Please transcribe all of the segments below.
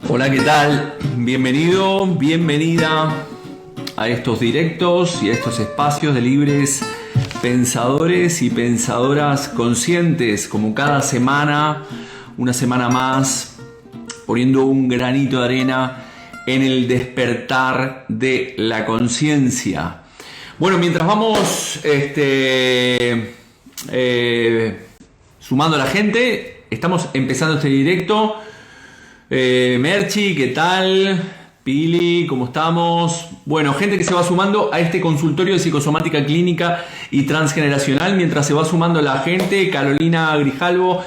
Hola, ¿qué tal? Bienvenido, bienvenida a estos directos y a estos espacios de libres pensadores y pensadoras conscientes, como cada semana, una semana más, poniendo un granito de arena en el despertar de la conciencia. Bueno, mientras vamos sumando a la gente, estamos empezando este directo. Merchi, ¿qué tal? Pili, ¿cómo estamos? Bueno, gente que se va sumando a este consultorio de psicosomática clínica y transgeneracional. Mientras se va sumando la gente, Carolina Grijalvo,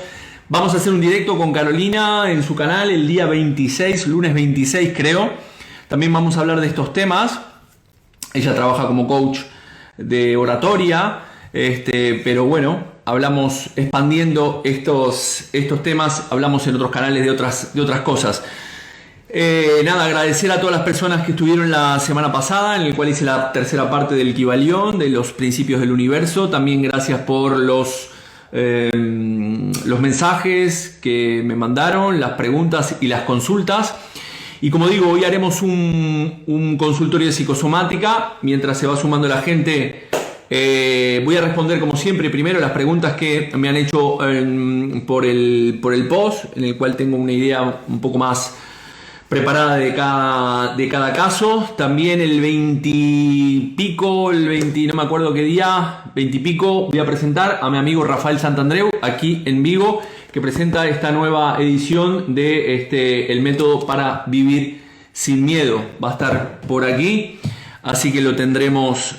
vamos a hacer un directo con Carolina en su canal el día 26, lunes 26 creo. También vamos a hablar de estos temas. Ella trabaja como coach de oratoria, pero bueno, hablamos expandiendo estos temas, hablamos en otros canales de otras cosas. Nada, agradecer a todas las personas que estuvieron la semana pasada, en el cual hice la tercera parte del Kybalión, de los principios del universo. También gracias por los mensajes que me mandaron, las preguntas y las consultas. Y como digo, hoy haremos un consultorio de psicosomática. Mientras se va sumando la gente, voy a responder como siempre primero las preguntas que me han hecho por el post, en el cual tengo una idea un poco más preparada de cada caso. También el 20 y pico, no me acuerdo qué día, 20 y pico, voy a presentar a mi amigo Rafael Santandreu aquí en Vigo, que presenta esta nueva edición de el método para vivir sin miedo. Va a estar por aquí, así que lo tendremos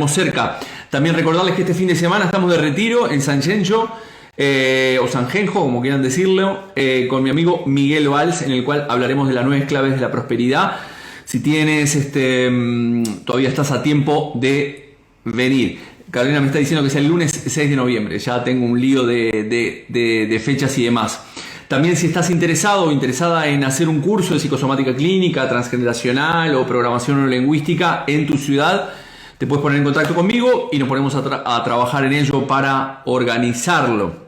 cerca. También recordarles que este fin de semana estamos de retiro en San Genjo, o San Genjo, como quieran decirlo, con mi amigo Miguel Valls, en el cual hablaremos de las 9 claves de la prosperidad. Si tienes, todavía estás a tiempo de venir. Carolina me está diciendo que es el lunes 6 de noviembre. Ya tengo un lío de fechas y demás. También, si estás interesado o interesada en hacer un curso de psicosomática clínica, transgeneracional o programación neurolingüística en tu ciudad, te puedes poner en contacto conmigo y nos ponemos a trabajar en ello para organizarlo.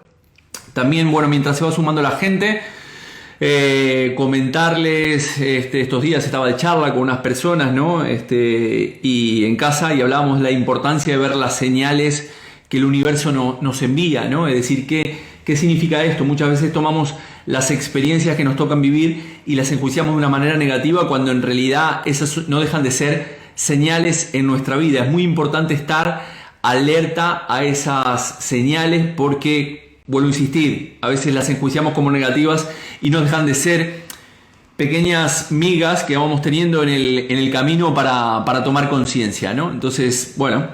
También, bueno, mientras se va sumando la gente, comentarles, estos días estaba de charla con unas personas, ¿no? Y en casa, y hablábamos de la importancia de ver las señales que el universo nos envía, ¿no? Es decir, ¿qué significa esto? Muchas veces tomamos las experiencias que nos tocan vivir y las enjuiciamos de una manera negativa, cuando en realidad esas no dejan de ser señales en nuestra vida. Es muy importante estar alerta a esas señales, porque, vuelvo a insistir, a veces las enjuiciamos como negativas y no dejan de ser pequeñas migas que vamos teniendo en el camino para tomar conciencia, ¿no? Entonces, bueno.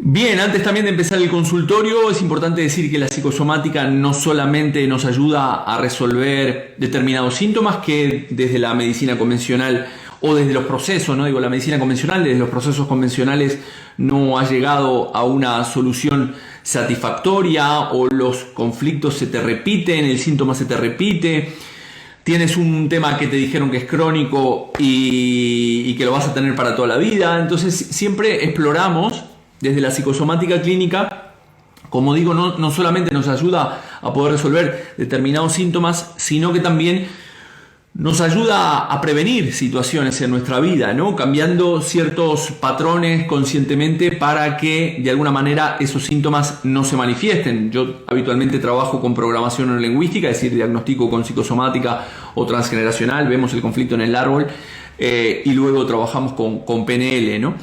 Bien, antes también de empezar el consultorio, es importante decir que la psicosomática no solamente nos ayuda a resolver determinados síntomas que desde la medicina convencional o desde los procesos, no digo la medicina convencional, desde los procesos convencionales no ha llegado a una solución satisfactoria, o los conflictos se te repiten, el síntoma se te repite, tienes un tema que te dijeron que es crónico y que lo vas a tener para toda la vida. Entonces siempre exploramos desde la psicosomática clínica, como digo, no solamente nos ayuda a poder resolver determinados síntomas, sino que también nos ayuda a prevenir situaciones en nuestra vida, ¿no? Cambiando ciertos patrones conscientemente para que de alguna manera esos síntomas no se manifiesten. Yo habitualmente trabajo con programación neurolingüística, es decir, diagnostico con psicosomática o transgeneracional, vemos el conflicto en el árbol, y luego trabajamos con PNL, ¿no?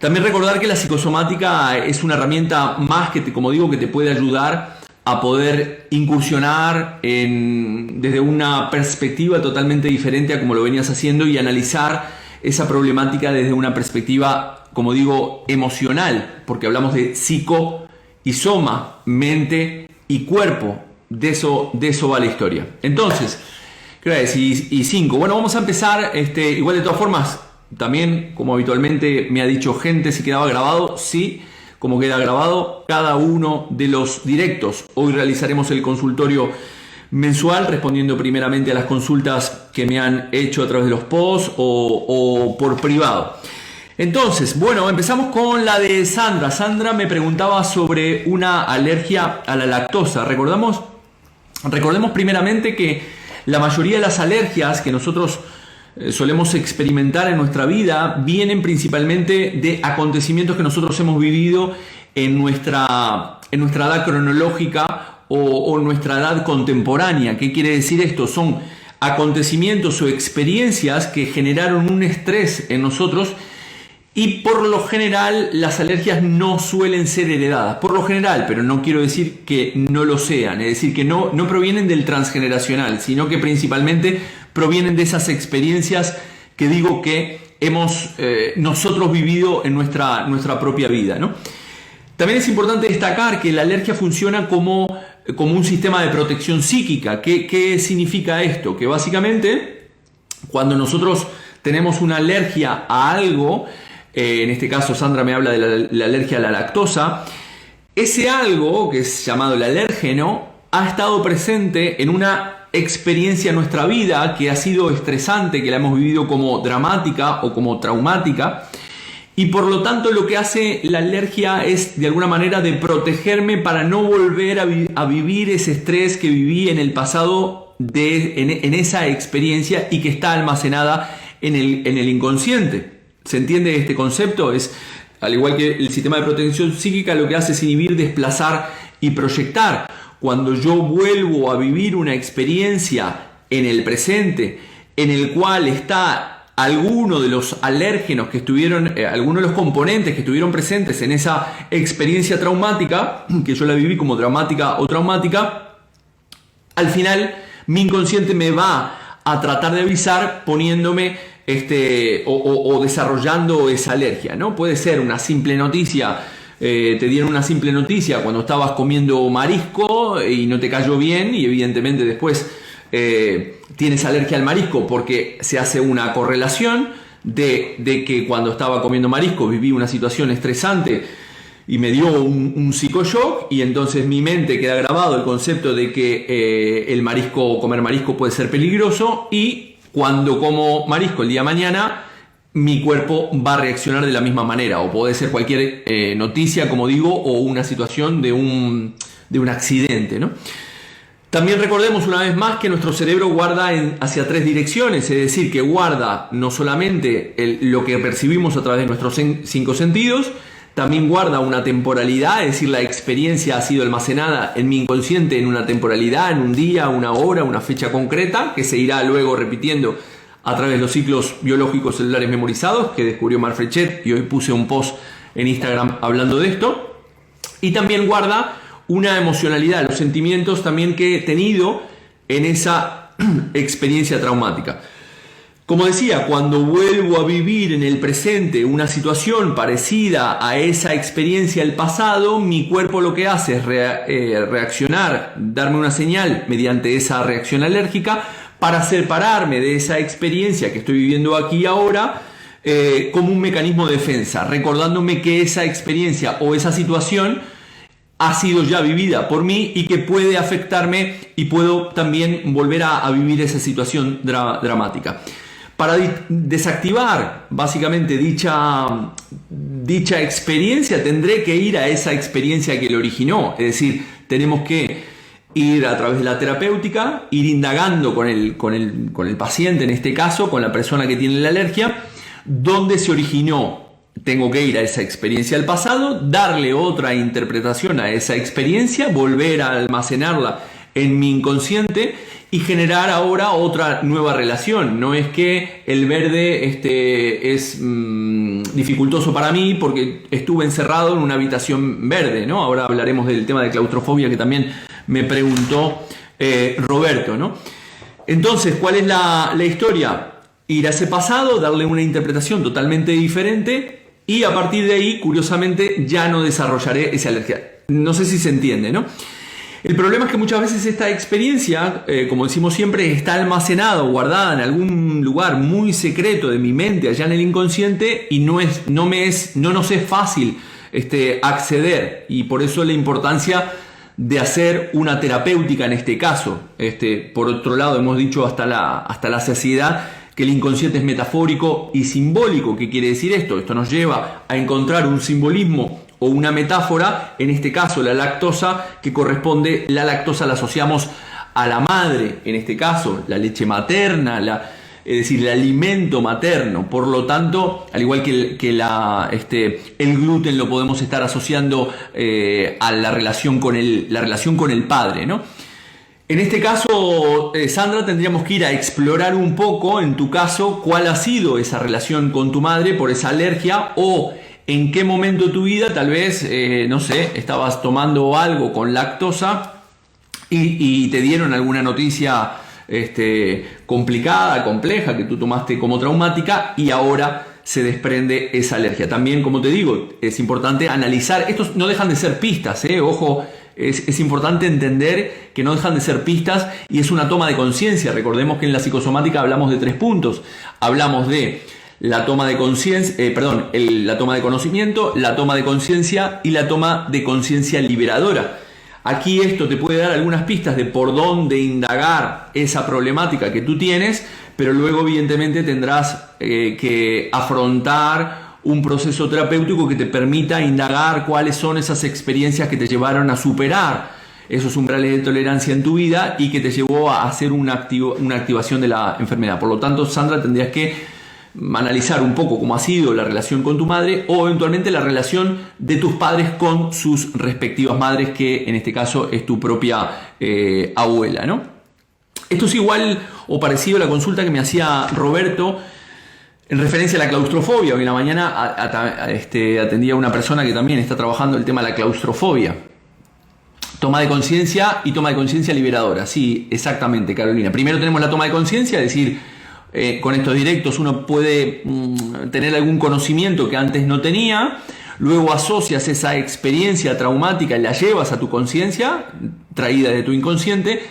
También recordar que la psicosomática es una herramienta más que como digo, que te puede ayudar a poder incursionar desde una perspectiva totalmente diferente a como lo venías haciendo, y analizar esa problemática desde una perspectiva, como digo, emocional, porque hablamos de psico y soma, mente y cuerpo. De eso va la historia. Entonces, ¿qué hora es? Y 5. Bueno, vamos a empezar. Igual, de todas formas, también, como habitualmente me ha dicho gente, si quedaba grabado, sí, como queda grabado cada uno de los directos. Hoy realizaremos el consultorio mensual, respondiendo primeramente a las consultas que me han hecho a través de los posts o por privado. Entonces, bueno, empezamos con la de Sandra. Sandra me preguntaba sobre una alergia a la lactosa. Recordemos primeramente que La mayoría de las alergias que nosotros solemos experimentar en nuestra vida vienen principalmente de acontecimientos que nosotros hemos vivido en nuestra edad cronológica o nuestra edad contemporánea. ¿Qué quiere decir esto? Son acontecimientos o experiencias que generaron un estrés en nosotros, y por lo general las alergias no suelen ser heredadas. Por lo general, pero no quiero decir que no lo sean, es decir, que no provienen del transgeneracional, sino que principalmente provienen de esas experiencias que digo que hemos nosotros vivido en nuestra propia vida, ¿no? También es importante destacar que la alergia funciona como un sistema de protección psíquica. ¿Qué significa esto? Que básicamente cuando nosotros tenemos una alergia a algo, en este caso Sandra me habla de la alergia a la lactosa, ese algo, que es llamado el alérgeno, ha estado presente en una experiencia en nuestra vida que ha sido estresante, que la hemos vivido como dramática o como traumática, y por lo tanto lo que hace la alergia es de alguna manera de protegerme para no volver a vivir ese estrés que viví en el pasado en esa experiencia y que está almacenada en el inconsciente. ¿Se entiende este concepto? Es, al igual que el sistema de protección psíquica, lo que hace es inhibir, desplazar y proyectar. Cuando yo vuelvo a vivir una experiencia en el presente en el cual está alguno de los alérgenos que estuvieron, algunos de los componentes que estuvieron presentes en esa experiencia traumática, que yo la viví como dramática o traumática, al final mi inconsciente me va a tratar de avisar poniéndome o desarrollando esa alergia, ¿no? Puede ser una simple noticia, te dieron una simple noticia cuando estabas comiendo marisco y no te cayó bien, y evidentemente después tienes alergia al marisco porque se hace una correlación de que cuando estaba comiendo marisco viví una situación estresante y me dio un psicoshock, y entonces mi mente queda grabado el concepto de que comer marisco puede ser peligroso, y cuando como marisco el día de mañana mi cuerpo va a reaccionar de la misma manera, o puede ser cualquier noticia, como digo, o una situación de un accidente, ¿no? También recordemos una vez más que nuestro cerebro guarda hacia tres direcciones, es decir, que guarda no solamente lo que percibimos a través de nuestros 5 sentidos, también guarda una temporalidad, es decir, la experiencia ha sido almacenada en mi inconsciente en una temporalidad, en un día, una hora, una fecha concreta, que se irá luego repitiendo a través de los ciclos biológicos celulares memorizados, que descubrió Mark Frechet, y hoy puse un post en Instagram hablando de esto. Y también guarda una emocionalidad, los sentimientos también que he tenido en esa experiencia traumática. Como decía, cuando vuelvo a vivir en el presente una situación parecida a esa experiencia del pasado, mi cuerpo lo que hace es reaccionar, darme una señal mediante esa reacción alérgica para separarme de esa experiencia que estoy viviendo aquí y ahora, como un mecanismo de defensa, recordándome que esa experiencia o esa situación ha sido ya vivida por mí y que puede afectarme, y puedo también volver a vivir esa situación dramática. Para desactivar básicamente dicha experiencia, tendré que ir a esa experiencia que lo originó. Es decir, tenemos que ir a través de la terapéutica, ir indagando con el paciente, en este caso, con la persona que tiene la alergia, dónde se originó. Tengo que ir a esa experiencia del pasado, darle otra interpretación a esa experiencia, volver a almacenarla en mi inconsciente y generar ahora otra nueva relación. No es que el verde es dificultoso para mí porque estuve encerrado en una habitación verde, ¿no? Ahora hablaremos del tema de claustrofobia que también me preguntó Roberto, ¿no? Entonces, ¿cuál es la historia? Ir a ese pasado, darle una interpretación totalmente diferente, y a partir de ahí, curiosamente, ya no desarrollaré esa alergia. No sé si se entiende, ¿no? El problema es que muchas veces esta experiencia, como decimos siempre, está almacenada o guardada en algún lugar muy secreto de mi mente, allá en el inconsciente, y no nos es fácil acceder, y por eso la importancia de hacer una terapéutica en este caso. Por otro lado, hemos dicho hasta la saciedad que el inconsciente es metafórico y simbólico. ¿Qué quiere decir esto? Esto nos lleva a encontrar un simbolismo o una metáfora, en este caso la lactosa, que corresponde, la lactosa la asociamos a la madre, en este caso, la leche materna, es decir, el alimento materno. Por lo tanto, al igual que el gluten lo podemos estar asociando a la relación con el padre, ¿no? En este caso, Sandra, tendríamos que ir a explorar un poco, en tu caso, cuál ha sido esa relación con tu madre por esa alergia, o en qué momento de tu vida, tal vez, no sé, estabas tomando algo con lactosa y te dieron alguna noticia complicada, compleja, que tú tomaste como traumática, y ahora se desprende esa alergia. También, como te digo, es importante analizar. Estos no dejan de ser pistas, ojo. Es importante entender que no dejan de ser pistas y es una toma de conciencia. Recordemos que en la psicosomática hablamos de 3 puntos. Hablamos de la toma de conciencia, la toma de conocimiento, la toma de conciencia y la toma de conciencia liberadora. Aquí esto te puede dar algunas pistas de por dónde indagar esa problemática que tú tienes, pero luego evidentemente tendrás que afrontar un proceso terapéutico que te permita indagar cuáles son esas experiencias que te llevaron a superar esos umbrales de tolerancia en tu vida y que te llevó a hacer una activación de la enfermedad. Por lo tanto, Sandra, tendrías que analizar un poco cómo ha sido la relación con tu madre, o eventualmente la relación de tus padres con sus respectivas madres, que en este caso es tu propia abuela, ¿no? Esto es igual o parecido a la consulta que me hacía Roberto en referencia a la claustrofobia. Hoy en la mañana atendía a una persona que también está trabajando el tema de la claustrofobia. Toma de conciencia y toma de conciencia liberadora. Sí, exactamente, Carolina. Primero tenemos la toma de conciencia, es decir, con estos directos uno puede tener algún conocimiento que antes no tenía. Luego asocias esa experiencia traumática y la llevas a tu conciencia, traída de tu inconsciente.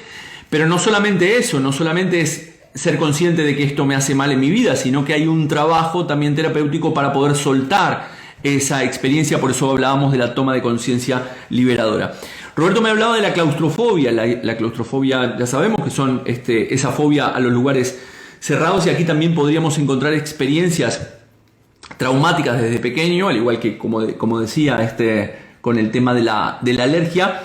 Pero no solamente eso, no solamente es ser consciente de que esto me hace mal en mi vida, sino que hay un trabajo también terapéutico para poder soltar esa experiencia. Por eso hablábamos de la toma de conciencia liberadora. Roberto me hablaba de la claustrofobia. La claustrofobia, ya sabemos que son esa fobia a los lugares cerrados, y aquí también podríamos encontrar experiencias traumáticas desde pequeño, al igual que como decía con el tema de la alergia.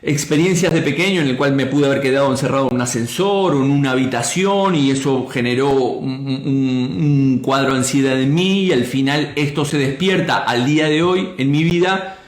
Experiencias de pequeño en el cual me pude haber quedado encerrado en un ascensor o en una habitación, y eso generó un cuadro de ansiedad en mí, y al final esto se despierta al día de hoy en mi vida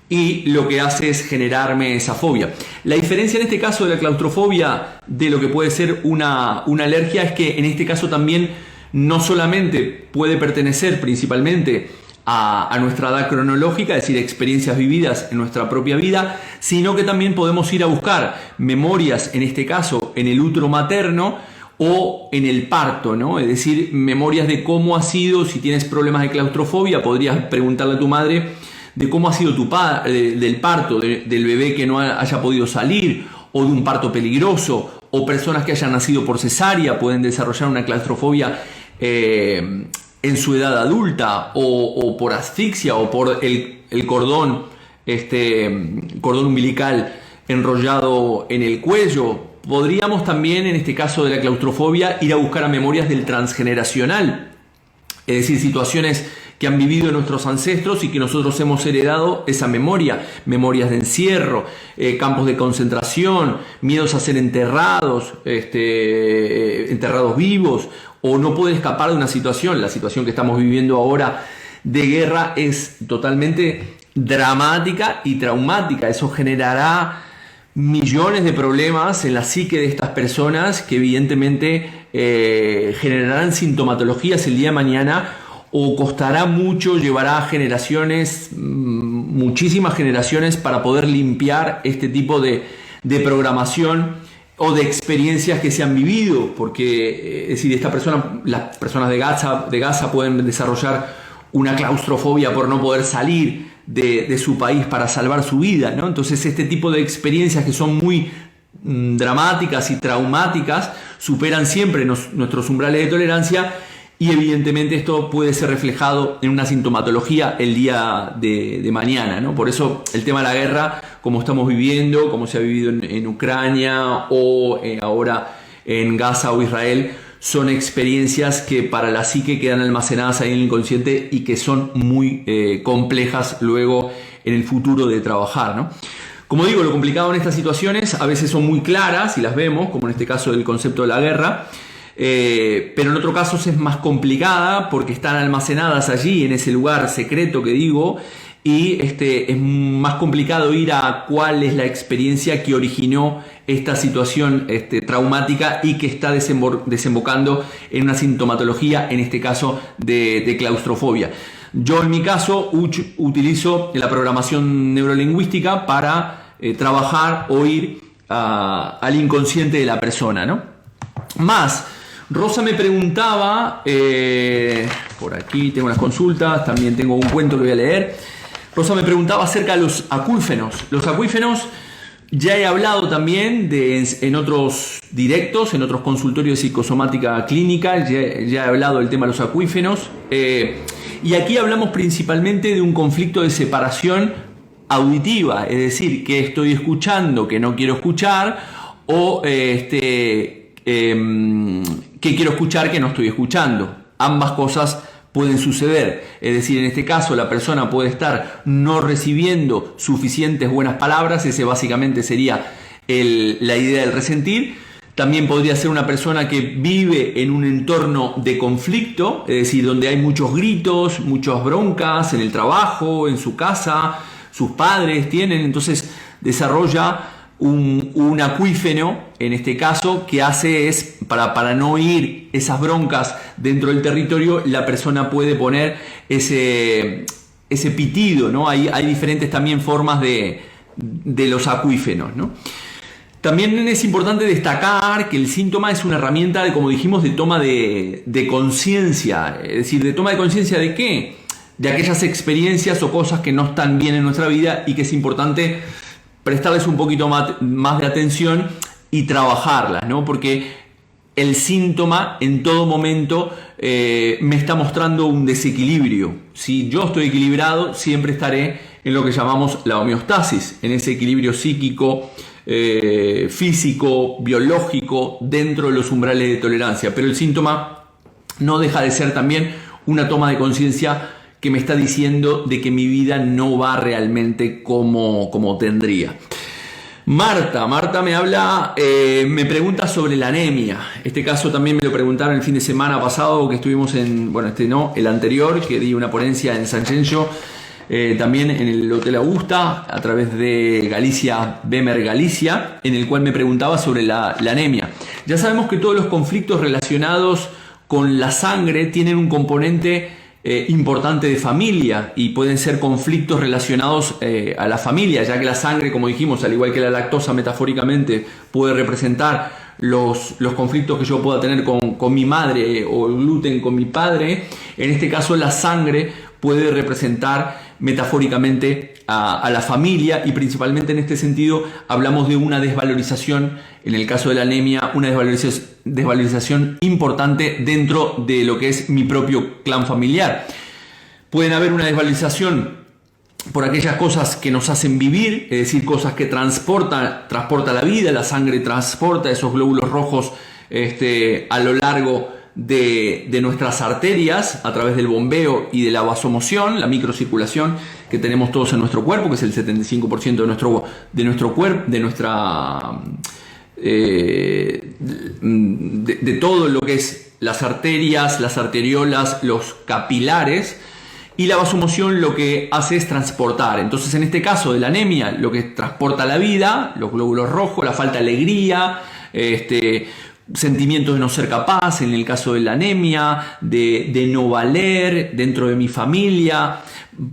y lo que hace es generarme esa fobia. La diferencia en este caso de la claustrofobia de lo que puede ser una alergia es que en este caso también no solamente puede pertenecer principalmente a nuestra edad cronológica, es decir, experiencias vividas en nuestra propia vida, sino que también podemos ir a buscar memorias, en este caso en el útero materno o en el parto, ¿no? Es decir, memorias de cómo ha sido. Si tienes problemas de claustrofobia, podrías preguntarle a tu madre de cómo ha sido del parto, del bebé que no haya podido salir, o de un parto peligroso, o personas que hayan nacido por cesárea pueden desarrollar una claustrofobia en su edad adulta, o por asfixia, o por el cordón umbilical enrollado en el cuello. Podríamos también, en este caso de la claustrofobia, ir a buscar a memorias del transgeneracional, es decir, situaciones que han vivido nuestros ancestros y que nosotros hemos heredado esa memoria, memorias de encierro, campos de concentración, miedos a ser enterrados vivos, o no poder escapar de una situación. La situación que estamos viviendo ahora de guerra es totalmente dramática y traumática. Eso generará millones de problemas en la psique de estas personas, que evidentemente generarán sintomatologías el día de mañana, o costará mucho, llevará a generaciones, muchísimas generaciones, para poder limpiar este tipo de programación o de experiencias que se han vivido, porque es decir, las personas de Gaza pueden desarrollar una claustrofobia por no poder salir de su país para salvar su vida, ¿no? Entonces, este tipo de experiencias que son muy dramáticas y traumáticas superan siempre nuestros umbrales de tolerancia, y evidentemente esto puede ser reflejado en una sintomatología el día de mañana, ¿no? Por eso el tema de la guerra, como estamos viviendo, como se ha vivido en Ucrania o ahora en Gaza o Israel, son experiencias que para la psique quedan almacenadas ahí en el inconsciente y que son muy complejas luego en el futuro de trabajar, ¿no? Como digo, lo complicado en estas situaciones a veces son muy claras y las vemos, como en este caso del concepto de la guerra, pero en otros casos es más complicada porque están almacenadas allí en ese lugar secreto que digo, y es más complicado ir a cuál es la experiencia que originó esta situación traumática y que está desembocando en una sintomatología, en este caso de claustrofobia. Yo en mi caso utilizo la programación neurolingüística para trabajar o ir al inconsciente de la persona, ¿no? Más, Rosa me preguntaba, por aquí tengo unas consultas, también tengo un cuento que voy a leer. Rosa me preguntaba acerca de los acuífenos. Los acuífenos ya he hablado también en otros directos, en otros consultorios de psicosomática clínica, ya he hablado del tema de los acuífenos. Y aquí hablamos principalmente de un conflicto de separación auditiva, es decir, que estoy escuchando, que no quiero escuchar, o que quiero escuchar, que no estoy escuchando. Ambas cosas pueden suceder, es decir, en este caso la persona puede estar no recibiendo suficientes buenas palabras, ese básicamente sería la idea del resentir. También podría ser una persona que vive en un entorno de conflicto, es decir, donde hay muchos gritos, muchas broncas en el trabajo, en su casa, sus padres tienen, entonces desarrolla un acuífeno, en este caso, que hace es, para no oír esas broncas dentro del territorio, la persona puede poner ese pitido, ¿no? Hay diferentes también formas de los acuífenos, ¿no? También es importante destacar que el síntoma es una herramienta, como dijimos, de toma de conciencia. Es decir, ¿de toma de conciencia de qué? De aquellas experiencias o cosas que no están bien en nuestra vida y que es importante prestarles un poquito más de atención y trabajarlas, ¿no? Porque el síntoma en todo momento me está mostrando un desequilibrio. Si yo estoy equilibrado, siempre estaré en lo que llamamos la homeostasis, en ese equilibrio psíquico, físico, biológico, dentro de los umbrales de tolerancia. Pero el síntoma no deja de ser también una toma de conciencia que me está diciendo de que mi vida no va realmente como tendría. Marta me habla, me pregunta sobre la anemia. Este caso también me lo preguntaron el fin de semana pasado que estuvimos el anterior, que di una ponencia en San Gencho, también en el Hotel Augusta, a través de Galicia, Bemer Galicia, en el cual me preguntaba sobre la anemia. Ya sabemos que todos los conflictos relacionados con la sangre tienen un componente importante de familia y pueden ser conflictos relacionados a la familia, ya que la sangre, como dijimos, al igual que la lactosa metafóricamente puede representar los conflictos que yo pueda tener con mi madre o el gluten con mi padre. En este caso la sangre puede representar metafóricamente a la familia, y principalmente en este sentido hablamos de una desvalorización, en el caso de la anemia, una desvalorización importante dentro de lo que es mi propio clan familiar. Pueden haber una desvalorización por aquellas cosas que nos hacen vivir, es decir, cosas que transporta la vida, la sangre transporta esos glóbulos rojos a lo largo de nuestras arterias a través del bombeo y de la vasomoción, la microcirculación que tenemos todos en nuestro cuerpo, que es el 75% de nuestro cuerpo, de todo lo que es las arterias, las arteriolas, los capilares. Y la vasomoción lo que hace es transportar. Entonces, en este caso de la anemia, lo que transporta la vida, los glóbulos rojos, la falta de alegría, sentimientos de no ser capaz, en el caso de la anemia, de no valer dentro de mi familia.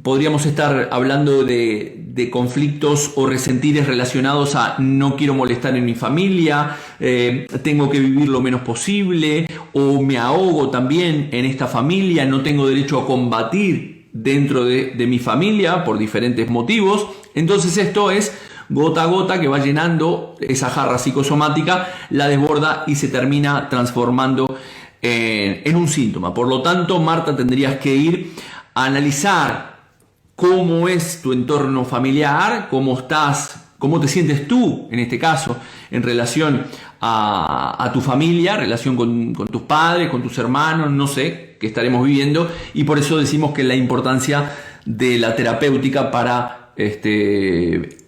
Podríamos estar hablando de conflictos o resentires relacionados a no quiero molestar en mi familia, tengo que vivir lo menos posible, o me ahogo también en esta familia, no tengo derecho a combatir dentro de mi familia por diferentes motivos. Entonces esto es gota a gota que va llenando esa jarra psicosomática, la desborda y se termina transformando en un síntoma. Por lo tanto, Marta, tendrías que ir a analizar cómo es tu entorno familiar, cómo te sientes tú, en este caso, en relación a tu familia, relación con tus padres, con tus hermanos, no sé, qué estaremos viviendo, y por eso decimos que la importancia de la terapéutica para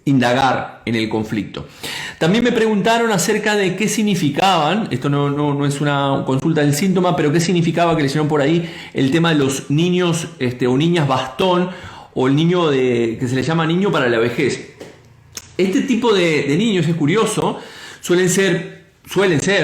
indagar en el conflicto. También me preguntaron acerca de qué significaban, esto no es una consulta del síntoma, pero qué significaba que leyeron por ahí el tema de los niños o niñas bastón, o el niño que se le llama niño para la vejez. Este tipo de niños, es curioso, suelen ser,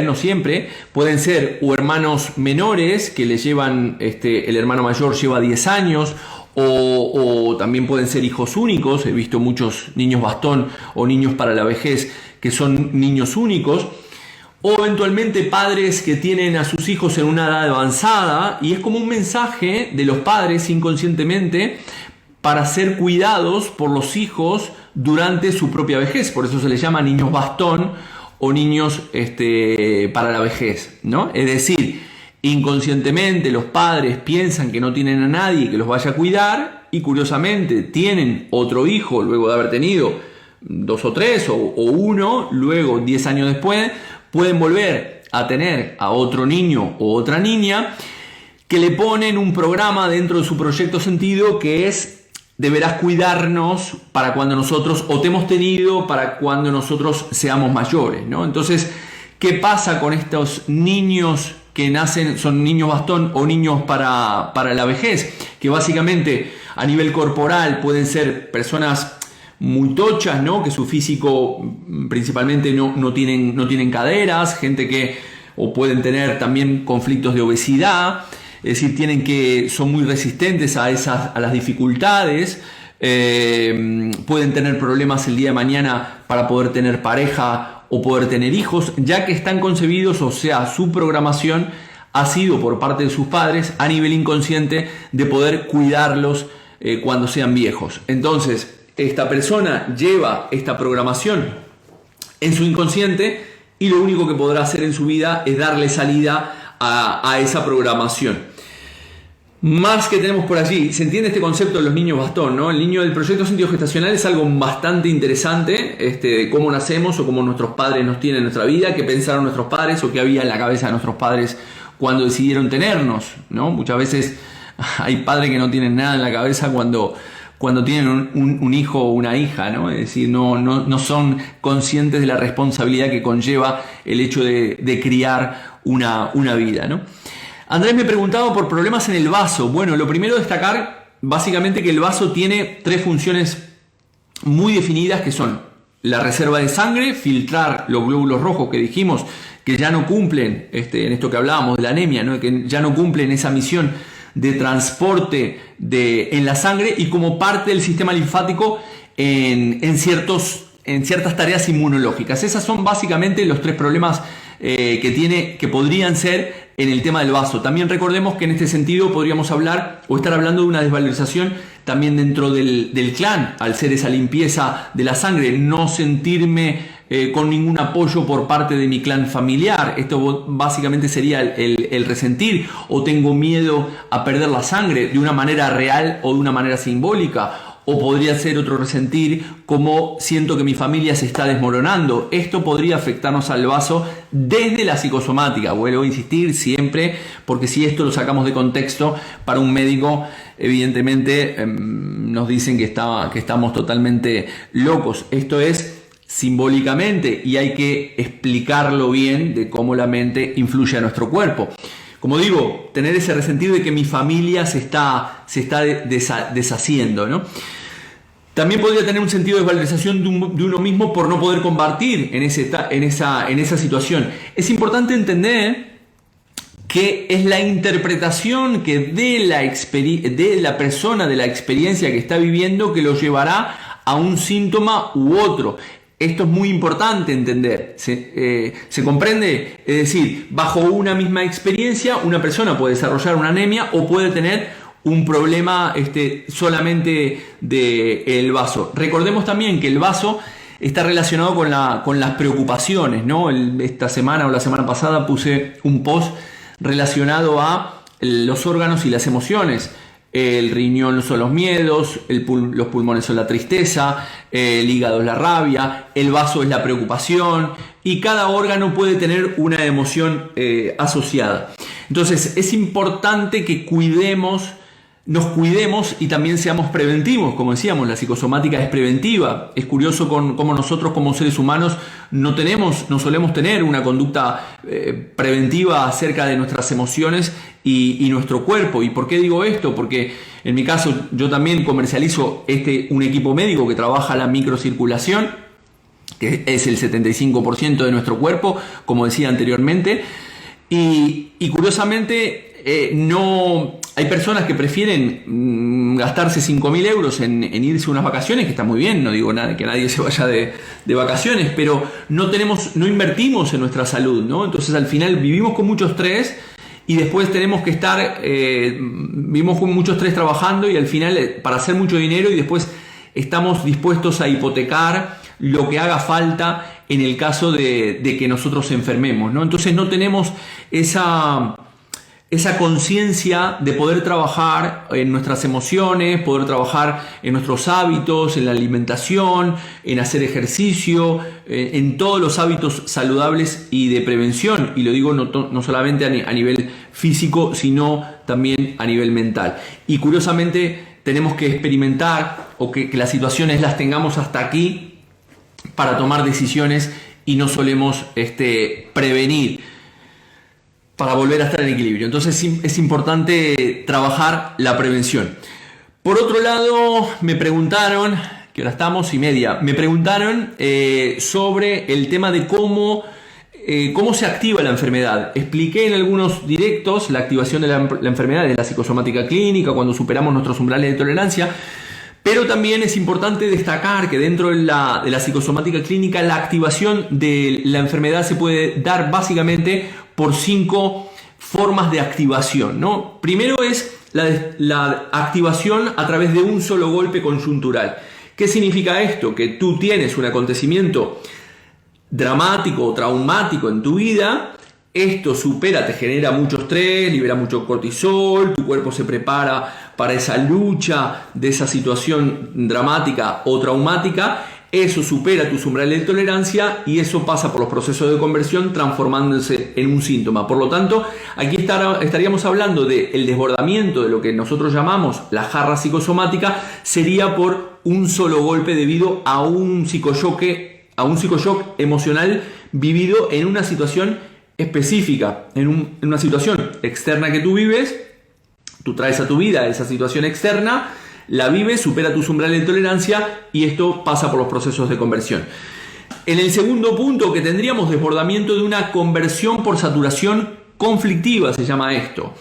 no siempre, pueden ser o hermanos menores que le llevan, el hermano mayor lleva 10 años, o también pueden ser hijos únicos. He visto muchos niños bastón o niños para la vejez que son niños únicos, o eventualmente padres que tienen a sus hijos en una edad avanzada, y es como un mensaje de los padres inconscientemente para ser cuidados por los hijos durante su propia vejez. Por eso se les llama niños bastón o niños para la vejez, ¿no? Es decir, inconscientemente los padres piensan que no tienen a nadie que los vaya a cuidar, y curiosamente tienen otro hijo luego de haber tenido 2 o 3 o uno, luego 10 años después pueden volver a tener a otro niño o otra niña que le ponen un programa dentro de su proyecto sentido que es: deberás cuidarnos para cuando nosotros, o te hemos tenido para cuando nosotros seamos mayores, ¿no? Entonces, ¿qué pasa con estos niños que nacen, son niños bastón o niños para la vejez? Que básicamente a nivel corporal pueden ser personas muy tochas, ¿no? Que su físico principalmente no tienen caderas, gente que o pueden tener también conflictos de obesidad. Es decir, son muy resistentes a las dificultades, pueden tener problemas el día de mañana para poder tener pareja o poder tener hijos, ya que están concebidos, o sea, su programación ha sido por parte de sus padres a nivel inconsciente de poder cuidarlos cuando sean viejos. Entonces, esta persona lleva esta programación en su inconsciente, y lo único que podrá hacer en su vida es darle salida a esa programación. Más que tenemos por allí, se entiende este concepto de los niños bastón, ¿no? El niño del proyecto sentido gestacional es algo bastante interesante, de cómo nacemos o cómo nuestros padres nos tienen en nuestra vida, qué pensaron nuestros padres o qué había en la cabeza de nuestros padres cuando decidieron tenernos, ¿no? Muchas veces hay padres que no tienen nada en la cabeza cuando tienen un hijo o una hija, ¿no? Es decir, no son conscientes de la responsabilidad que conlleva el hecho de criar una vida, ¿no? Andrés me preguntaba por problemas en el vaso. Bueno, lo primero destacar básicamente que el vaso tiene 3 funciones muy definidas, que son la reserva de sangre, filtrar los glóbulos rojos que dijimos que ya no cumplen, en esto que hablábamos de la anemia, ¿no? Que ya no cumplen esa misión de transporte en la sangre, y como parte del sistema linfático en ciertas tareas inmunológicas. Esas son básicamente los 3 problemas que podrían ser en el tema del vaso. También recordemos que en este sentido podríamos hablar o estar hablando de una desvalorización también dentro del clan, al ser esa limpieza de la sangre, no sentirme con ningún apoyo por parte de mi clan familiar. Esto básicamente sería el resentir, o tengo miedo a perder la sangre de una manera real o de una manera simbólica. O podría ser otro resentir, como siento que mi familia se está desmoronando. Esto podría afectarnos al vaso desde la psicosomática. Vuelvo a insistir siempre, porque si esto lo sacamos de contexto, para un médico, evidentemente nos dicen que estamos totalmente locos. Esto es simbólicamente, y hay que explicarlo bien de cómo la mente influye a nuestro cuerpo. Como digo, tener ese resentir de que mi familia se está deshaciendo, ¿no? También podría tener un sentido de desvalorización de uno mismo por no poder combatir en esa situación. Es importante entender que es la interpretación que de la persona, de la experiencia que está viviendo, que lo llevará a un síntoma u otro. Esto es muy importante entender. ¿Se comprende? Es decir, bajo una misma experiencia, una persona puede desarrollar una anemia o puede tener un problema solamente del vaso. Recordemos también que el vaso está relacionado con las preocupaciones, ¿no? Esta semana o la semana pasada puse un post relacionado a los órganos y las emociones. El riñón son los miedos, los pulmones son la tristeza, el hígado es la rabia, el vaso es la preocupación, y cada órgano puede tener una emoción asociada. Entonces es importante que cuidemos nos cuidemos y también seamos preventivos. Como decíamos, la psicosomática es preventiva. Es curioso cómo nosotros como seres humanos no solemos tener una conducta preventiva acerca de nuestras emociones y nuestro cuerpo. ¿Y por qué digo esto? Porque en mi caso yo también comercializo un equipo médico que trabaja la microcirculación, que es el 75% de nuestro cuerpo, como decía anteriormente. Y curiosamente no hay personas que prefieren gastarse 5.000 euros en irse a unas vacaciones, que está muy bien, no digo nada que nadie se vaya de vacaciones, pero no invertimos en nuestra salud, ¿no? Entonces al final vivimos con mucho estrés y después tenemos que vivimos con mucho estrés trabajando y al final para hacer mucho dinero, y después estamos dispuestos a hipotecar lo que haga falta en el caso de que nosotros enfermemos, ¿no? Entonces no tenemos esa conciencia de poder trabajar en nuestras emociones, poder trabajar en nuestros hábitos, en la alimentación, en hacer ejercicio, en todos los hábitos saludables y de prevención. Y lo digo no solamente a nivel físico, sino también a nivel mental. Y curiosamente tenemos que experimentar o que las situaciones las tengamos hasta aquí para tomar decisiones, y no solemos prevenir para volver a estar en equilibrio. Entonces es importante trabajar la prevención. Por otro lado, me preguntaron, que ahora estamos y media, me preguntaron sobre el tema de cómo se activa la enfermedad. Expliqué en algunos directos la activación de la enfermedad de la psicosomática clínica, cuando superamos nuestros umbrales de tolerancia. Pero también es importante destacar que dentro de la psicosomática clínica la activación de la enfermedad se puede dar básicamente por 5 formas de activación, ¿no? Primero es la activación a través de un solo golpe coyuntural. ¿Qué significa esto? Que tú tienes un acontecimiento dramático o traumático en tu vida. Esto te genera mucho estrés, libera mucho cortisol, tu cuerpo se prepara para esa lucha de esa situación dramática o traumática. Eso supera tus umbrales de tolerancia y eso pasa por los procesos de conversión, transformándose en un síntoma. Por lo tanto, aquí estaríamos hablando del desbordamiento de lo que nosotros llamamos la jarra psicosomática. Sería por un solo golpe debido a un psicoshock emocional vivido en una situación específica, en una situación externa que tú vives. Tú traes a tu vida esa situación externa, la vives, supera tus umbrales de tolerancia y esto pasa por los procesos de conversión. En el segundo punto que tendríamos, desbordamiento de una conversión por saturación conflictiva, se llama esto,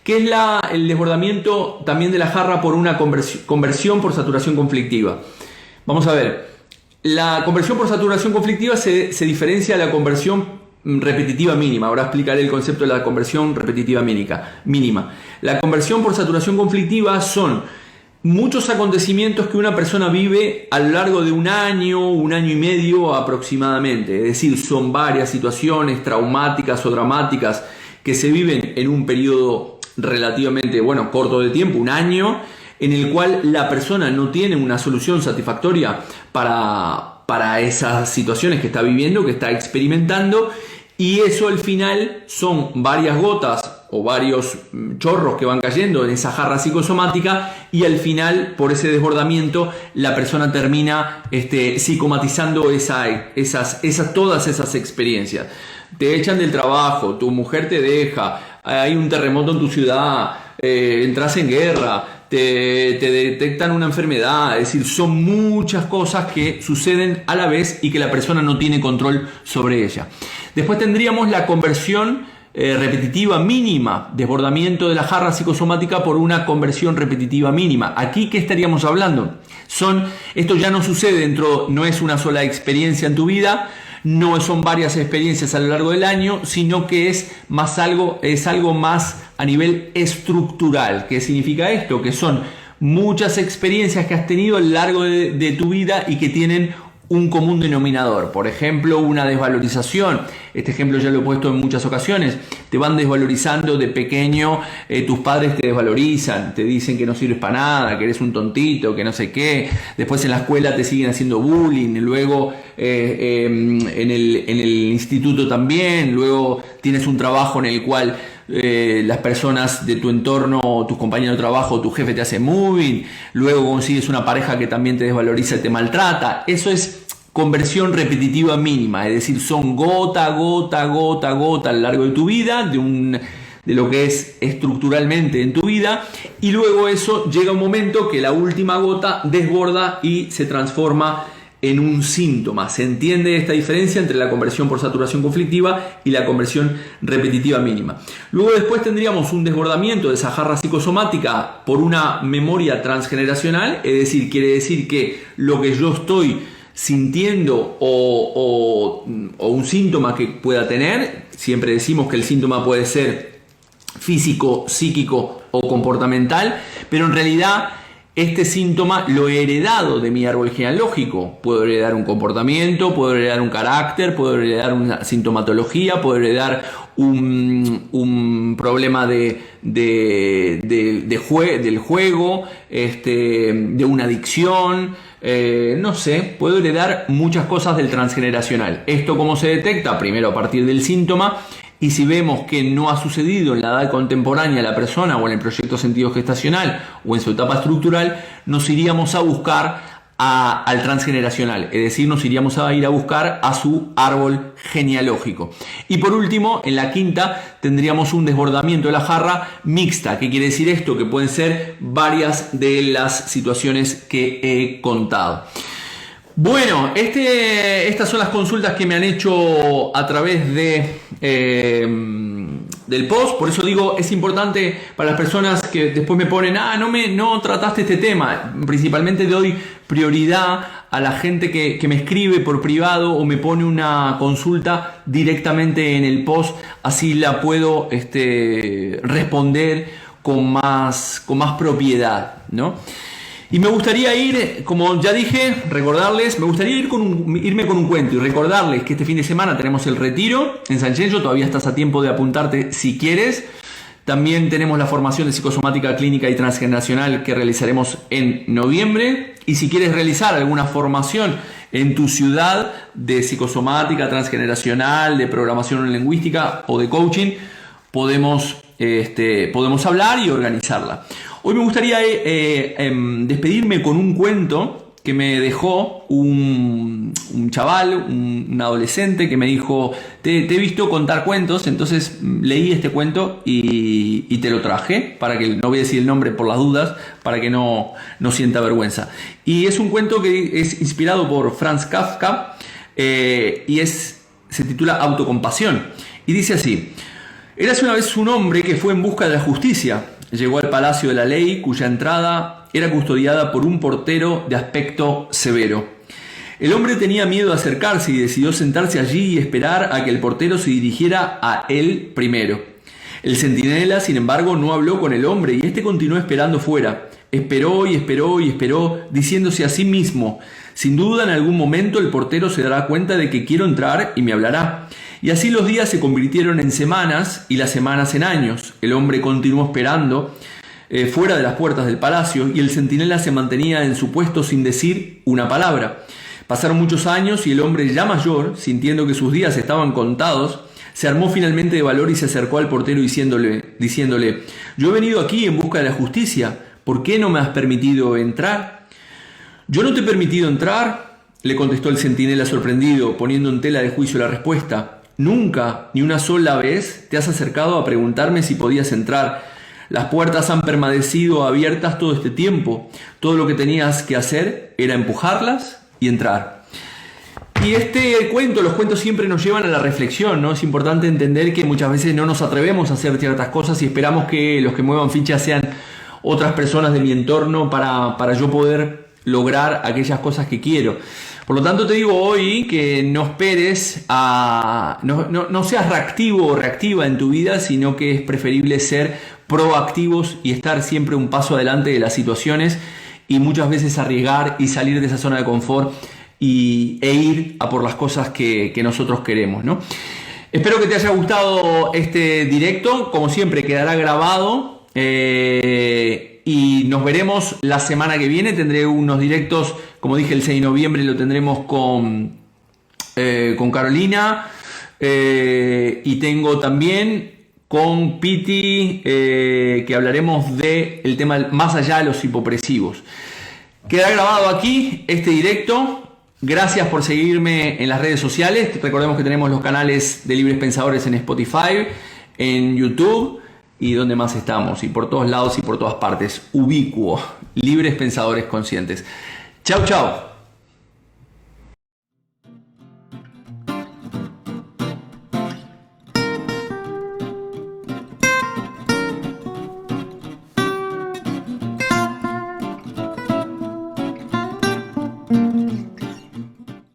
que es el desbordamiento también de la jarra por una conversión por saturación conflictiva. Vamos a ver, la conversión por saturación conflictiva se diferencia de la conversión repetitiva mínima. Ahora explicaré el concepto de la conversión repetitiva mínima. La conversión por saturación conflictiva son muchos acontecimientos que una persona vive a lo largo de un año y medio aproximadamente. Es decir, son varias situaciones traumáticas o dramáticas que se viven en un periodo relativamente corto de tiempo, un año, en el cual la persona no tiene una solución satisfactoria para esas situaciones que está viviendo, que está experimentando, y eso al final son varias gotas o varios chorros que van cayendo en esa jarra psicosomática, y al final, por ese desbordamiento, la persona termina psicomatizando todas esas experiencias. Te echan del trabajo, tu mujer te deja, hay un terremoto en tu ciudad, entras en guerra, te detectan una enfermedad. Es decir, son muchas cosas que suceden a la vez y que la persona no tiene control sobre ella. Después tendríamos la conversión repetitiva mínima, desbordamiento de la jarra psicosomática por una conversión repetitiva mínima. Aquí, ¿qué estaríamos hablando? Esto ya no sucede no es una sola experiencia en tu vida, no son varias experiencias a lo largo del año, sino que es algo más a nivel estructural. ¿Qué significa esto? Que son muchas experiencias que has tenido a lo largo de tu vida y que tienen un común denominador. Por ejemplo, una desvalorización. Este ejemplo ya lo he puesto en muchas ocasiones. Te van desvalorizando de pequeño, tus padres te desvalorizan, te dicen que no sirves para nada, que eres un tontito, que no sé qué. Después en la escuela te siguen haciendo bullying, luego en el instituto también, luego tienes un trabajo en el cual las personas de tu entorno, tus compañeros de trabajo, tu jefe te hace moving, luego consigues una pareja que también te desvaloriza y te maltrata. Eso es conversión repetitiva mínima, es decir, son gota, gota, gota, gota a lo largo de tu vida, de lo que es estructuralmente en tu vida, y luego eso llega un momento que la última gota desborda y se transforma en un síntoma. ¿Se entiende esta diferencia entre la conversión por saturación conflictiva y la conversión repetitiva mínima? Luego después tendríamos un desbordamiento de esa jarra psicosomática por una memoria transgeneracional, es decir, quiere decir que lo que yo estoy sintiendo o un síntoma que pueda tener, siempre decimos que el síntoma puede ser físico, psíquico o comportamental, pero en realidad este síntoma lo he heredado de mi árbol genealógico. Puedo heredar un comportamiento, puedo heredar un carácter, puedo heredar una sintomatología, puedo heredar un problema del juego, de una adicción, no sé, puedo heredar muchas cosas del transgeneracional. ¿Esto cómo se detecta? Primero a partir del síntoma. Y si vemos que no ha sucedido en la edad contemporánea la persona o en el proyecto sentido gestacional o en su etapa estructural, nos iríamos a buscar al transgeneracional, es decir, nos iríamos a ir a buscar a su árbol genealógico. Y por último, en la quinta, tendríamos un desbordamiento de la jarra mixta. ¿Qué quiere decir esto? Que pueden ser varias de las situaciones que he contado. Bueno, estas son las consultas que me han hecho a través del post. Por eso digo, es importante para las personas que después me ponen, no trataste este tema. Principalmente doy prioridad a la gente que me escribe por privado o me pone una consulta directamente en el post. Así la puedo responder con más propiedad, ¿no? Y me gustaría ir, como ya dije, recordarles, me gustaría irme con un cuento y recordarles que este fin de semana tenemos el retiro en San Chencho. Todavía estás a tiempo de apuntarte si quieres. También tenemos la formación de psicosomática clínica y transgeneracional que realizaremos en noviembre. Y si quieres realizar alguna formación en tu ciudad de psicosomática transgeneracional, de programación lingüística o de coaching, podemos hablar y organizarla. Hoy me gustaría despedirme con un cuento que me dejó un chaval, un adolescente que me dijo, te he visto contar cuentos, entonces leí este cuento y te lo traje, para que no voy a decir el nombre por las dudas, para que no sienta vergüenza. Y es un cuento que es inspirado por Franz Kafka y se titula Autocompasión. Y dice así: érase una vez un hombre que fue en busca de la justicia. Llegó al palacio de la ley, cuya entrada era custodiada por un portero de aspecto severo. El hombre tenía miedo de acercarse y decidió sentarse allí y esperar a que el portero se dirigiera a él primero. El centinela, sin embargo, no habló con el hombre y éste continuó esperando fuera. Esperó y esperó y esperó, diciéndose a sí mismo: sin duda en algún momento el portero se dará cuenta de que quiero entrar y me hablará. Y así los días se convirtieron en semanas y las semanas en años. El hombre continuó esperando fuera de las puertas del palacio y el centinela se mantenía en su puesto sin decir una palabra. Pasaron muchos años y el hombre, ya mayor, sintiendo que sus días estaban contados, se armó finalmente de valor y se acercó al portero diciéndole: yo he venido aquí en busca de la justicia, ¿por qué no me has permitido entrar? Yo no te he permitido entrar, le contestó el centinela sorprendido, poniendo en tela de juicio la respuesta. Nunca, ni una sola vez, te has acercado a preguntarme si podías entrar. Las puertas han permanecido abiertas todo este tiempo. Todo lo que tenías que hacer era empujarlas y entrar. Y los cuentos siempre nos llevan a la reflexión, ¿no? Es importante entender que muchas veces no nos atrevemos a hacer ciertas cosas y esperamos que los que muevan fichas sean otras personas de mi entorno para yo poder lograr aquellas cosas que quiero. Por lo tanto, te digo hoy que no esperes no seas reactivo o reactiva en tu vida, sino que es preferible ser proactivos y estar siempre un paso adelante de las situaciones y muchas veces arriesgar y salir de esa zona de confort e ir a por las cosas que nosotros queremos, ¿no? Espero que te haya gustado este directo. Como siempre, quedará grabado. Y nos veremos la semana que viene. Tendré unos directos, como dije, el 6 de noviembre lo tendremos con Carolina. Y tengo también con Piti, que hablaremos del tema más allá de los hipopresivos. Quedará grabado aquí este directo. Gracias por seguirme en las redes sociales. Recordemos que tenemos los canales de Libres Pensadores en Spotify, en YouTube y donde más estamos. Y por todos lados y por todas partes. Ubicuo. Libres Pensadores Conscientes. Chau, chau.